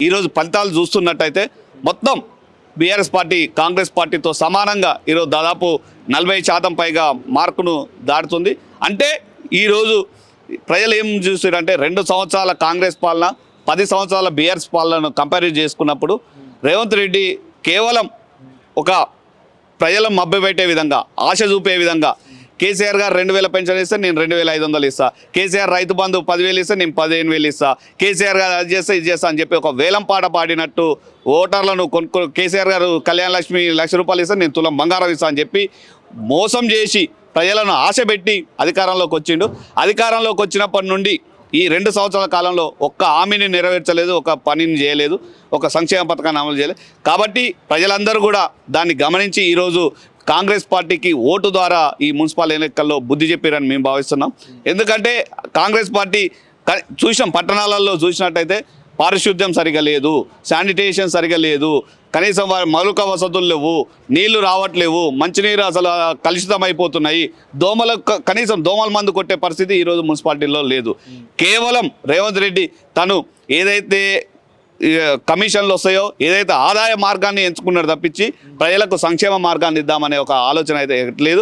ఈరోజు ఫలితాలు చూస్తున్నట్టయితే మొత్తం బీఆర్ఎస్ పార్టీ కాంగ్రెస్ పార్టీతో సమానంగా ఈరోజు దాదాపు 40% పైగా మార్కును దాటుతుంది. అంటే ఈరోజు ప్రజలు ఏం చూస్తారంటే 2 సంవత్సరాల కాంగ్రెస్ పాలన 10 సంవత్సరాల బీఆర్ఎస్ పాలనను కంపేర్ చేసుకున్నప్పుడు రేవంత్ రెడ్డి కేవలం ఒక ప్రజలను మభ్యపెట్టే విధంగా ఆశ చూపే విధంగా కేసీఆర్ గారు 2000 పెన్షన్ ఇస్తే నేను 2500 ఇస్తా, కేసీఆర్ రైతు బంధు 10,000 ఇస్తే నేను 15,000 ఇస్తా, కేసీఆర్ గారు అది చేస్తే ఇది చేస్తా అని చెప్పి ఒక వేలం పాట పాడినట్టు ఓటర్లను కేసీఆర్ గారు కళ్యాణ లక్ష్మి ₹1,00,000 ఇస్తే నేను తులం బంగారం ఇస్తా అని చెప్పి మోసం చేసి ప్రజలను ఆశపెట్టి అధికారంలోకి వచ్చిండు. అధికారంలోకి వచ్చినప్పటి నుండి ఈ 2 సంవత్సరాల కాలంలో ఒక్క హామీని నెరవేర్చలేదు, ఒక పనిని చేయలేదు, ఒక సంక్షేమ పథకాన్ని అమలు చేయలేదు. కాబట్టి ప్రజలందరూ కూడా దాన్ని గమనించి ఈరోజు కాంగ్రెస్ పార్టీకి ఓటు ద్వారా ఈ మున్సిపల్ ఎన్నికల్లో బుద్ధి చెప్పారని మేము భావిస్తున్నాం. ఎందుకంటే కాంగ్రెస్ పార్టీ చూసాం, పట్టణాలలో చూసినట్టయితే పారిశుద్ధ్యం సరిగా లేదు, శానిటేషన్ సరిగా లేదు, కనీసం మౌలిక వసతులు లేవు, నీళ్లు రావట్లేవు, మంచినీరు అసలు కలుషితం అయిపోతున్నాయి, కనీసం దోమల మందు కొట్టే పరిస్థితి ఈరోజు మున్సిపాలిటీలో లేదు. కేవలం రేవంత్ రెడ్డి తను ఏదైతే కమిషన్లు వస్తాయో ఏదైతే ఆదాయ మార్గాన్ని ఎంచుకున్నాడు తప్పించి ప్రజలకు సంక్షేమ మార్గాన్ని ఇద్దామనే ఒక ఆలోచన అయితే లేదు.